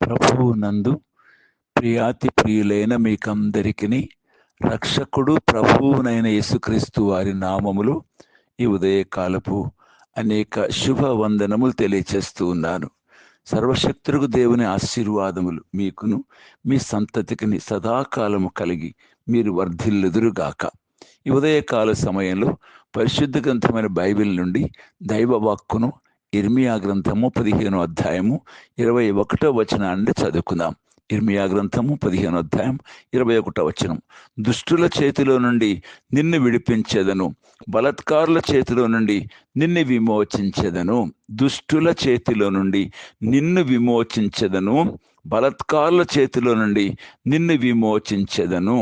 ప్రభువు నందు ప్రియాతి ప్రియులైన మీకందరికీ రక్షకుడు ప్రభువునైన యేసుక్రీస్తు వారి నామములు ఈ ఉదయకాలపు అనేక శుభ వందనములు తెలియచేస్తూ ఉన్నాను. సర్వశక్తులకు దేవుని ఆశీర్వాదములు మీకును మీ సంతతికిని సదాకాలము కలిగి మీరు వర్ధిల్లుదురుగాక. ఈ ఉదయకాల సమయంలో పరిశుద్ధ గ్రంథమైన బైబిల్ నుండి దైవ వాక్కును ఇర్మియా గ్రంథము 15వ అధ్యాయము 21వ వచనాన్ని చదువుకుందాం. ఇర్మియా గ్రంథము 15వ అధ్యాయం 21వ వచనం. దుష్టుల చేతిలో నుండి నిన్ను విడిపించెదను, బలాత్కారుల చేతిలో నుండి నిన్ను విమోచించెదను. దుష్టుల చేతిలో నుండి నిన్ను విమోచించెదను, బలాత్కారుల చేతిలో నుండి నిన్ను విమోచించెదను.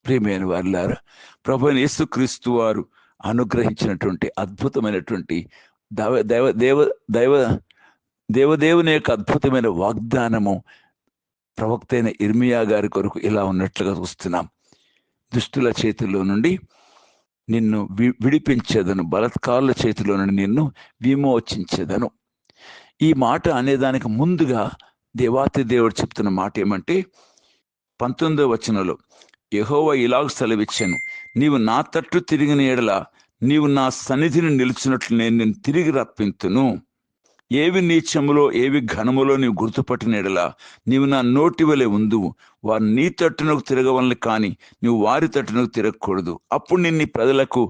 ప్రియమైన వారులారా, ప్రభువైన యేసుక్రీస్తు వారు అనుగ్రహించినటువంటి అద్భుతమైనటువంటి దేవదేవుని యొక్క అద్భుతమైన వాగ్దానము ప్రవక్త అయిన ఇర్మియా గారి కొరకు ఇలా ఉన్నట్లుగా చూస్తున్నాం. దుష్టుల చేతిలో నుండి నిన్ను విడిపించేదను, బలాత్కారుల చేతిలో నుండి నిన్ను విమోచించేదను. ఈ మాట అనేదానికి ముందుగా దేవాతి దేవుడు చెప్తున్న మాట ఏమంటే 19వ వచనంలో యెహోవా ఇలాగ సెలవిచ్చాను, నీవు నా తట్టు తిరిగిన ఎడల నీవు నా సన్నిధిని నిలిచినట్లు నేను తిరిగి రప్పింతును. ఏవి నీచములో ఏవి ఘనములో నీవు గుర్తుపట్టిన ఎడల నీవు నా నోటి వలె ఉందువు. వారు నీ తట్టునకు తిరగవలని కానీ నువ్వు వారి తట్టునకు తిరగకూడదు. అప్పుడు నిన్ను ప్రజలకు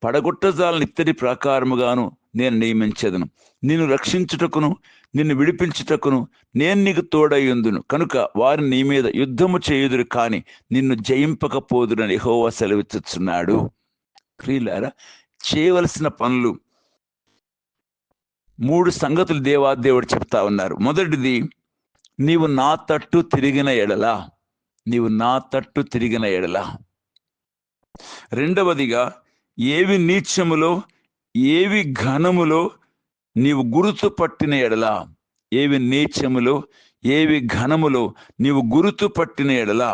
పడగొట్టజాలని ఇత్తడి ప్రాకారముగాను నేను నియమించదను. నిన్ను రక్షించుటకును నిన్ను విడిపించుటకును నేను నీకు తోడయ్యుందును. కనుక వారు నీ మీద యుద్ధము చేయుదురు కానీ నిన్ను జయింపకపోదురని యెహోవా సెలవిచ్చుచున్నాడు. ప్రియులారా, చేయవలసిన పనులు 3 సంగతులు దేవాదేవుడు చెప్తా ఉన్నారు. మొదటిది, నీవు నా తట్టు తిరిగిన ఎడల, నీవు నా తట్టు తిరిగిన ఎడల. రెండవదిగా, ఏవి నీచములో ఏవి ఘనములో నీవు గుర్తుపట్టిన ఎడల, ఏవి నీచములో ఏవి ఘనములో నీవు గుర్తుపట్టిన ఎడల.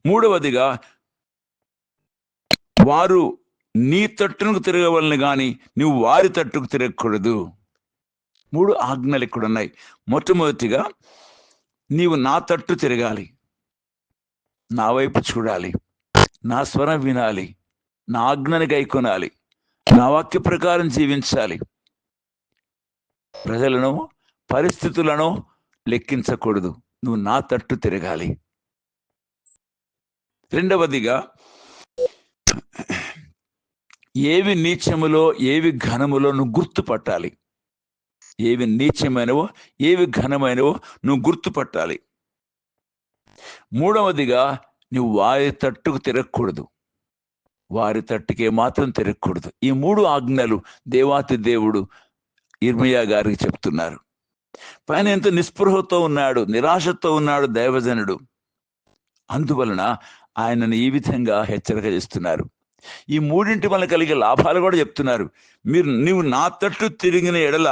మూడవదిగా, వారు నీ తట్టునకు తిరగవలని కానీ నువ్వు వారి తట్టుకు తిరగకూడదు. 3 ఆజ్ఞలు ఇక్కడ ఉన్నాయి. మొట్టమొదటిగా, నీవు నా తట్టు తిరగాలి, నా వైపు చూడాలి, నా స్వరం వినాలి, నా ఆజ్ఞని గైకొనాలి, నా వాక్య ప్రకారం జీవించాలి. ప్రజలను పరిస్థితులను లెక్కించకూడదు, నువ్వు నా తట్టు తిరగాలి. రెండవదిగా, ఏవి నీచములో ఏవి ఘనములో నువ్వు గుర్తుపట్టాలి. ఏవి నీచమైనవో ఏవి ఘనమైనవో నువ్వు గుర్తుపట్టాలి. మూడవదిగా, నువ్వు వారి తట్టుకు తిరగకూడదు, వారి తట్టుకే మాత్రం తిరగకూడదు. ఈ 3 ఆజ్ఞలు దేవాతి దేవుడు ఇర్మియా గారికి చెప్తున్నారు. పైన ఎంతో నిస్పృహతో ఉన్నాడు, నిరాశతో ఉన్నాడు దైవజనుడు. అందువలన ఆయనను ఈ విధంగా హెచ్చరిక చేస్తున్నారు. ఈ 3 వల్ల కలిగే లాభాలు కూడా చెప్తున్నారు. నీవు నా తట్టు తిరిగిన ఎడల,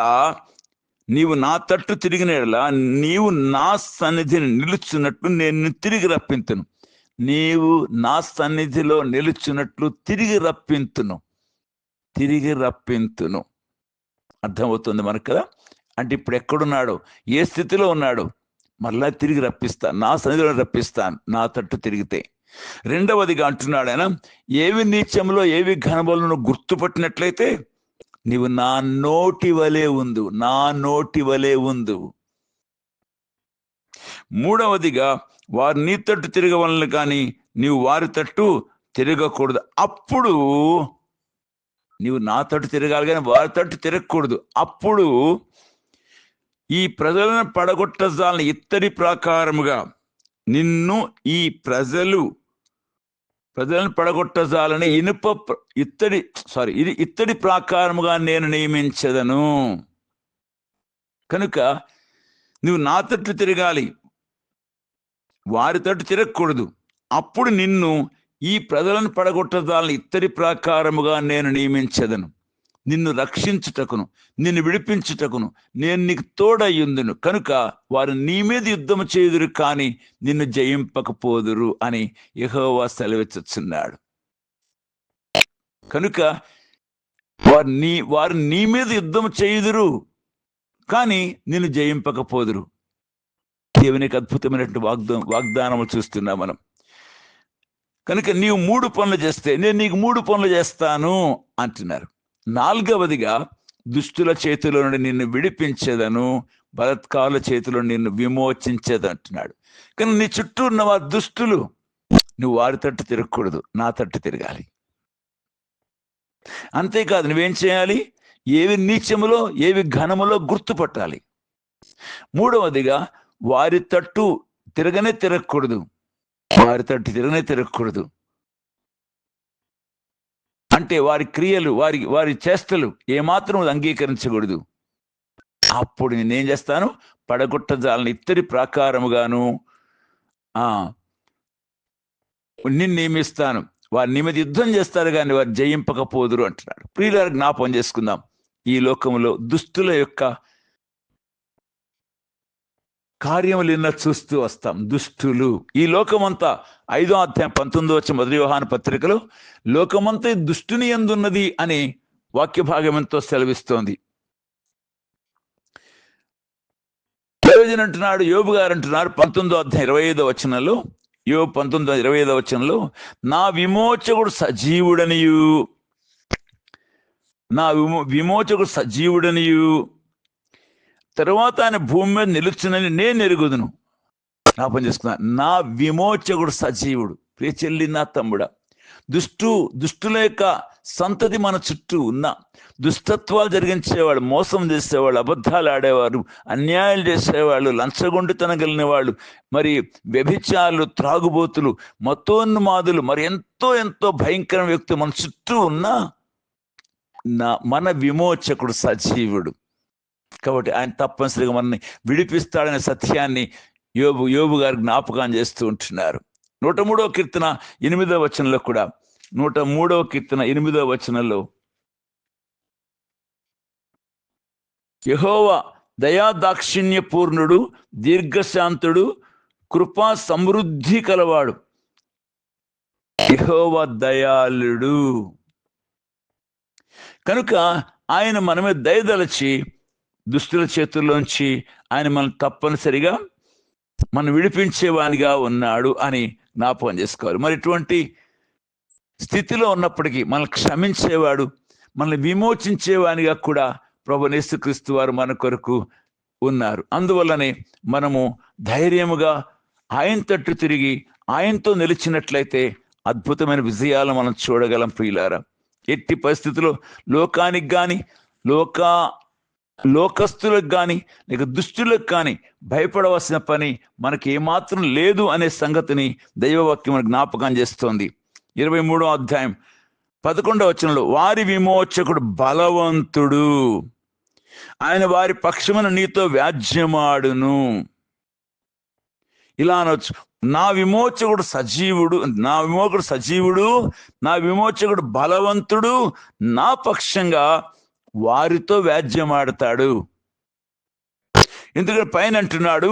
నీవు నా తట్టు తిరిగిన ఎడల నీవు నా సన్నిధిని నిలుచున్నట్లు నేను తిరిగి రప్పింతును. నీవు నా సన్నిధిలో నిలుచున్నట్లు తిరిగి రప్పింతును, తిరిగి రప్పింతును. అర్థమవుతుంది మనకు కదా. అంటే ఇప్పుడు ఎక్కడున్నాడో, ఏ స్థితిలో ఉన్నాడో మళ్ళా తిరిగి రప్పిస్తాను, నా సన్నిధిలో రప్పిస్తాను నా తట్టు తిరిగితే. రెండవదిగా అంటున్నాడు ఆయన, ఏవి నీచములో ఏవి ఘనములను గుర్తుపట్టినట్లయితే నీవు నా నోటి వలె ఉందు, నా నోటి వలె ఉందు. మూడవదిగా, వారు నీ తట్టు తిరగవలని కానీ నీవు వారి తట్టు తిరగకూడదు. అప్పుడు నీవు నా తట్టు తిరగాలి కానీ వారి తట్టు తిరగకూడదు. అప్పుడు ఈ ప్రజలను పడగొట్టజాలని ఇత్తడి ప్రాకారముగా నిన్ను, ఈ ప్రజలను పడగొట్టజాలని ఇత్తడి ప్రాకారముగా నేను నియమించదను. కనుక నువ్వు నా తట్టు తిరగాలి, వారి తట్టు తిరగకూడదు. అప్పుడు నిన్ను, ఈ ప్రజలను పడగొట్టజాలని ఇత్తడి ప్రాకారముగా నేను నియమించదను. నిన్ను రక్షించుటకును నిన్ను విడిపించుటకును నేను నీకు తోడయ్యుందును. కనుక వారు నీ మీద యుద్ధము చేయుదురు కానీ నిన్ను జయింపకపోదురు అని యెహోవా సెలవిచ్చుచున్నాడు. కనుక వారు నీ మీద యుద్ధము చేయుదురు కానీ నిన్ను జయింపకపోదురు. దేవునికి అద్భుతమైనటువంటి వాగ్దానము చూస్తున్నాం మనం. కనుక నీవు 3 పనులు చేస్తే నేను నీకు 3 పనులు చేస్తాను అంటున్నారు. 4వదిగా దుష్టుల చేతిలో నుండి నిన్ను విడిపించేదను, బలత్కారుల చేతిలో నిన్ను విమోచించేది అంటున్నాడు. కానీ నీ చుట్టూ ఉన్న వారు దుష్టులు, నువ్వు వారి తట్టు తిరగకూడదు, నా తట్టు తిరగాలి. అంతేకాదు నువ్వేం చేయాలి? ఏవి నీచములో ఏవి ఘనములో గుర్తుపట్టాలి. 3వదిగా వారి తట్టు తిరగకూడదు, వారి తట్టు తిరగకూడదు. అంటే వారి క్రియలు వారి చేష్టలు ఏమాత్రం అంగీకరించకూడదు. అప్పుడు నేనేం చేస్తాను? పడగొట్టజాలని ఇత్తడి ప్రాకారముగాను నిన్ను నియమిస్తాను. వారి నీ మీద యుద్ధం చేస్తారు కానీ వారు జయింపకపోదురు అంటున్నాడు. ప్రియులారా, జ్ఞాపకం చేసుకుందాం, ఈ లోకంలో దుష్టుల యొక్క కార్యములు ఎన్నో చూస్తూ వస్తాం. దుష్టులు ఈ లోకమంతా 5వ అధ్యాయం 19వ వచనం మొదటి యోహాను పత్రికలో లోకమంతా దుష్టుని యందున్నది అని వాక్య భాగం ఎంతో సెలవిస్తోంది. అంటున్నాడు, యోబు గారు అంటున్నారు 19వ అధ్యాయం 25వ వచనంలో, యోబు 19:25వ వచనంలో, నా విమోచకుడు సజీవుడనియు, నా విమోచకుడు సజీవుడనియు, తర్వాత ఆయన భూమి మీద నిలుచునని నేను ఎరుగుదును. జ్ఞాపం చేసుకున్నా, నా విమోచకుడు సజీవుడు. ప్రియ చెల్లి, నా తమ్ముడా, దుష్టుల యొక్క సంతతి మన చుట్టూ ఉన్న దుష్టత్వాలు జరిగించేవాళ్ళు, మోసం చేసేవాళ్ళు, అబద్ధాలు ఆడేవారు, అన్యాయాలు చేసేవాళ్ళు, లంచగొండితనం కలిగిన వాళ్ళు, మరి వ్యభిచారులు, త్రాగుబోతులు, మతోన్మాదులు, మరి ఎంతో ఎంతో భయంకర వ్యక్తులు మన చుట్టూ ఉన్న మన విమోచకుడు సజీవుడు. కాబట్టి ఆయన తప్పనిసరిగా మనల్ని విడిపిస్తాడనే సత్యాన్ని యోబు గారు జ్ఞాపకం చేస్తూ ఉంటున్నారు. 103వ కీర్తన 8వ వచనంలో కూడా, 103వ కీర్తన 8వ వచనంలో, యెహోవా దయాదాక్షిణ్య పూర్ణుడు, దీర్ఘశాంతుడు, కృపా సమృద్ధి కలవాడు. యెహోవా దయాళుడు. కనుక ఆయన మనమే దయదలచి దుష్టుల చేతుల్లోంచి ఆయన మనం తప్పనిసరిగా మనం విడిపించేవానిగా ఉన్నాడు అని జ్ఞాపకం చేసుకోవాలి. మరి ఇటువంటి స్థితిలో ఉన్నప్పటికీ మనల్ని క్షమించేవాడు, మనల్ని విమోచించేవానిగా కూడా ప్రభువైన యేసుక్రీస్తు వారు మన కొరకు ఉన్నారు. అందువల్లనే మనము ధైర్యముగా ఆయన తట్టు తిరిగి ఆయనతో నిలిచినట్లయితే అద్భుతమైన విజయాలు మనం చూడగలం. ప్రియులారా, ఎట్టి పరిస్థితుల్లో లోకానికి కానీ లోకస్తులకు కానీ లేక దుష్టులకు కానీ భయపడవలసిన పని మనకి ఏమాత్రం లేదు అనే సంగతిని దైవవాక్యం జ్ఞాపకం చేస్తోంది. 23వ అధ్యాయం 11వ వచనంలో, వారి విమోచకుడు బలవంతుడు, ఆయన వారి పక్షమున నీతో వ్యాజ్యమాడును. ఇలా అనొచ్చు, నా విమోచకుడు సజీవుడు, నా విమోచకుడు బలవంతుడు, నా పక్షంగా వారితో వ్యాజ్యమాడతాడు. ఎందుకంటే పైన అంటున్నాడు,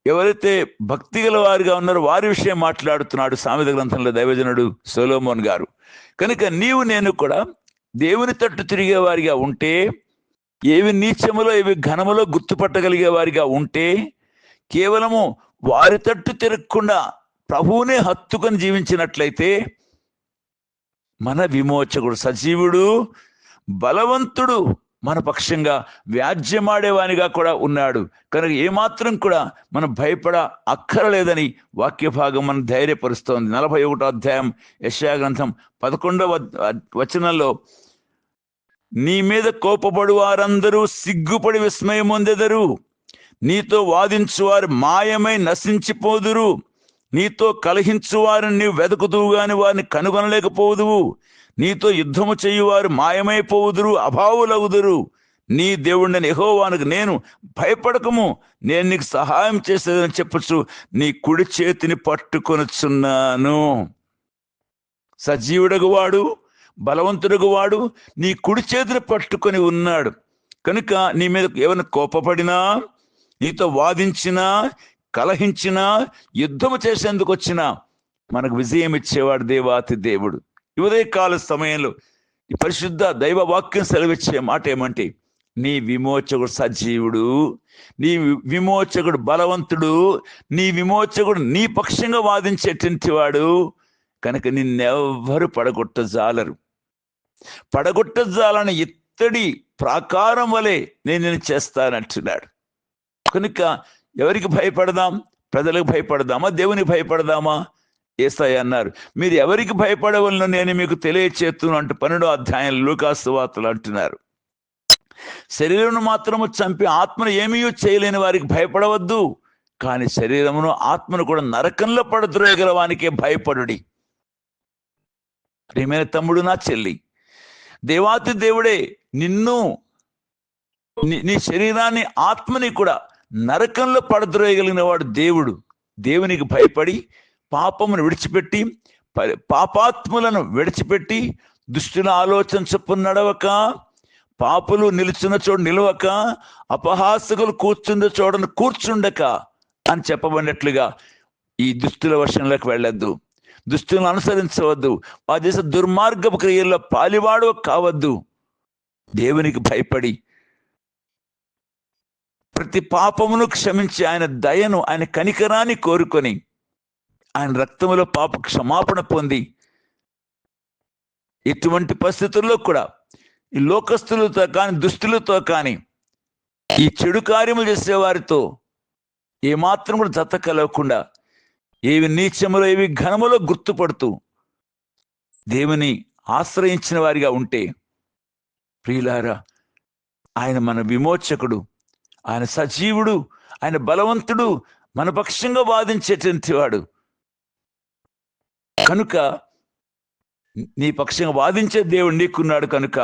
ఎవరైతే భక్తి గల వారిగా ఉన్నారో వారి విషయం మాట్లాడుతున్నాడు సామెత గ్రంథంలో దైవజనుడు సొలొమోన్ గారు. కనుక నీవు నేను కూడా దేవుని తట్టు తిరిగే వారిగా ఉంటే, ఏవి నీచములో ఏవి ఘనములో గుర్తుపట్టగలిగే వారిగా ఉంటే, కేవలము వారి తట్టు తిరగకుండా ప్రభువునే హత్తుకొని జీవించినట్లయితే మన విమోచకుడు సజీవుడు, బలవంతుడు, మన పక్షంగా వ్యాజ్యమాడేవానిగా కూడా ఉన్నాడు. కనుక ఏమాత్రం కూడా మనం భయపడ అక్కరలేదని వాక్య భాగం మనం ధైర్యపరుస్తోంది. 41వ అధ్యాయం యెషయా గ్రంథం 11వ వచనంలో, నీ మీద కోపపడు వారందరూ సిగ్గుపడి విస్మయం పొందెదరు, నీతో వాదించువారు మాయమై నశించిపోదురు, నీతో కలహించువారిని నీవు వెతుకుతువు గాని వారిని కనుగొనలేకపోదువు, నీతో యుద్ధము చేయువారు మాయమైపోవుదురు, అభావులవుదురు. నీ దేవుడిని యెహోవానికి నేను భయపడకము, నేను నీకు సహాయం చేసేదని చెప్పచ్చు, నీ కుడి చేతిని పట్టుకొనుచున్నాను. సజీవుడగు వాడు, బలవంతుడగు వాడు నీ కుడి చేతిని పట్టుకొని ఉన్నాడు. కనుక నీ మీద ఏమైనా కోపపడినా, నీతో వాదించినా, కలహించినా, యుద్ధము చేసేందుకు వచ్చినా మనకు విజయం ఇచ్చేవాడు దేవాతి దేవుడు. ఉదయకాల సమయంలో ఈ పరిశుద్ధ దైవ వాక్యం సెలవిచ్చే మాట ఏమంటే, నీ విమోచకుడు సజీవుడు, నీ విమోచకుడు బలవంతుడు, నీ విమోచకుడు నీ పక్షంగా వాదించేటువంటి వాడు. కనుక నిన్నెవ్వరు పడగొట్టజాలరు. పడగొట్టజాలని ఇత్తడి ప్రాకారం వలె నేను చేస్తానంటున్నాడు. కనుక ఎవరికి భయపడదాం? ప్రజలకు భయపడదామా? దేవునికి భయపడదామా? యేసయ్య అన్నారు, మీరు ఎవరికి భయపడవలను నేను మీకు తెలియచేస్తున్నాను అంటూ 12వ అధ్యాయం లూకాసు వార్తలు అంటున్నారు. శరీరమును మాత్రము చంపి ఆత్మను ఏమీ చేయలేని వారికి భయపడవద్దు, కానీ శరీరమును ఆత్మను కూడా నరకంలో పడద్రోయగల వానికే భయపడుడి. ప్రియమైన తమ్ముడు, నా చెల్లి, దేవాతి దేవుడే నిన్ను, నీ శరీరాన్ని, ఆత్మని కూడా నరకంలో పడద్రోయగలిగిన వాడు దేవుడు. దేవునికి భయపడి పాపమును విడిచిపెట్టి, పాపాత్ములను విడిచిపెట్టి, దుష్టుల ఆలోచన చొప్పున నడవక, పాపులు నిలుచున్న చోటు నిలవక, అపహాసకులు కూర్చున్న చోటను కూర్చుండక అని చెప్పబడినట్లుగా ఈ దుష్టుల వర్షంలోకి వెళ్ళొద్దు, దుష్టులను అనుసరించవద్దు, వారు చేసే దుర్మార్గపు క్రియల్లో పాలివాడు కావద్దు. దేవునికి భయపడి ప్రతి పాపమును క్షమించి ఆయన దయను, ఆయన కనికరాన్ని కోరుకొని ఆయన రక్తములో పాప క్షమాపణ పొంది, ఎటువంటి పరిస్థితుల్లో కూడా ఈ లోకస్తులతో కానీ దుష్టులతో కానీ ఈ చెడు కార్యములు చేసే వారితో ఏమాత్రం కూడా జత కలవకుండా, ఏవి నీచములో ఏవి ఘనములో గుర్తుపడుతూ దేవుని ఆశ్రయించిన వారిగా ఉంటే, ప్రియులారా, ఆయన మన విమోచకుడు, ఆయన సజీవుడు, ఆయన బలవంతుడు, మన పక్షంగా వాదించేటువంటి వాడు. కనుక నీ పక్షంగా వాదించే దేవుడు నీకున్నాడు. కనుక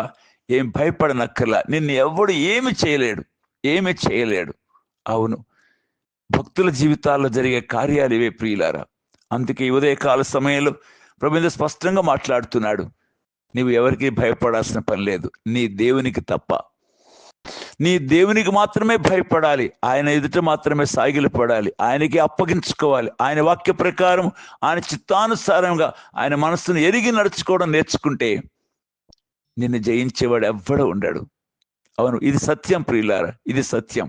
ఏం భయపడనక్కర్లా. నిన్ను ఎవడు ఏమి చేయలేడు. అవును, భక్తుల జీవితాల్లో జరిగే కార్యాలు ఇవే ప్రియులారా. అందుకే ఉదయకాల సమయంలో ప్రభువు స్పష్టంగా మాట్లాడుతున్నాడు, నీవు ఎవరికి భయపడాల్సిన పని లేదు, నీ దేవునికి తప్ప. నీ దేవునికి మాత్రమే భయపడాలి, ఆయన ఎదుట మాత్రమే సాగిలపడాలి, ఆయనకి అప్పగించుకోవాలి. ఆయన వాక్య ప్రకారం, ఆయన చిత్తానుసారంగా ఆయన మనస్సును ఎరిగి నడుచుకోవడం నేర్చుకుంటే నిన్ను జయించేవాడు ఎవ్వడూ ఉండడు. అవును, ఇది సత్యం ప్రియులారా, ఇది సత్యం.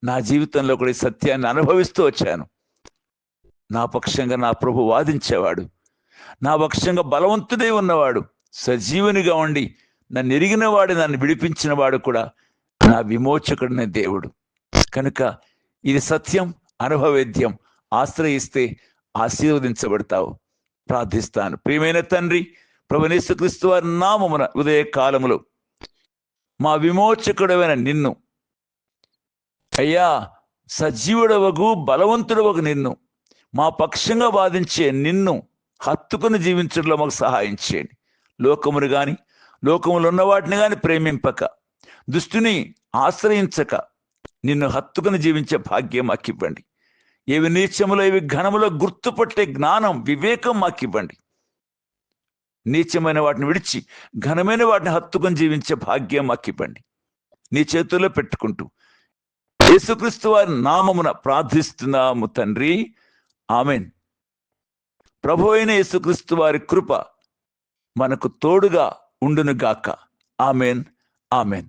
నా జీవితంలో కూడా ఈ సత్యాన్ని అనుభవిస్తూ వచ్చాను. నా పక్షంగా నా ప్రభు వాదించేవాడు, నా పక్షంగా బలవంతుడై ఉన్నవాడు, సజీవునిగా ఉండి నన్ను ఎరిగిన వాడు, నన్ను విడిపించిన వాడు కూడా నా విమోచకుడినే దేవుడు. కనుక ఇది సత్యం, అనుభవేద్యం. ఆశ్రయిస్తే ఆశీర్వదించబడతావు. ప్రార్థిస్తాను. ప్రియమైన తండ్రి, ప్రభువైన యేసుక్రీస్తు వారి నామమున ఉదయ కాలములో మా విమోచకుడైన నిన్ను, అయ్యా, సజీవుడవగు బలవంతుడవగు నిన్ను, మా పక్షంగా వాదించే నిన్ను హత్తుకుని జీవించడంలో మాకు సహాయం చేయండి. లోకమును కానీ లోకములో ఉన్న వాటిని కానీ ప్రేమింపక, దుష్టుని ఆశ్రయించక, నిన్ను హత్తుకుని జీవించే భాగ్యం మాకివ్వండి. ఏవి నీచములో ఏవి ఘనములో గుర్తుపట్టే జ్ఞానం, వివేకం మాకివ్వండి. నీచమైన వాటిని విడిచి ఘనమైన వాటిని హత్తుకొని జీవించే భాగ్యం మాకివ్వండి. నీ చేతుల్లో పెట్టుకుంటూ యేసుక్రీస్తు వారి నామమున ప్రార్థిస్తున్నాము తండ్రి, ఆమెన్. ప్రభు అయిన యేసుక్రీస్తు వారి కృప మనకు తోడుగా ఉండును గాక. Amen, amen.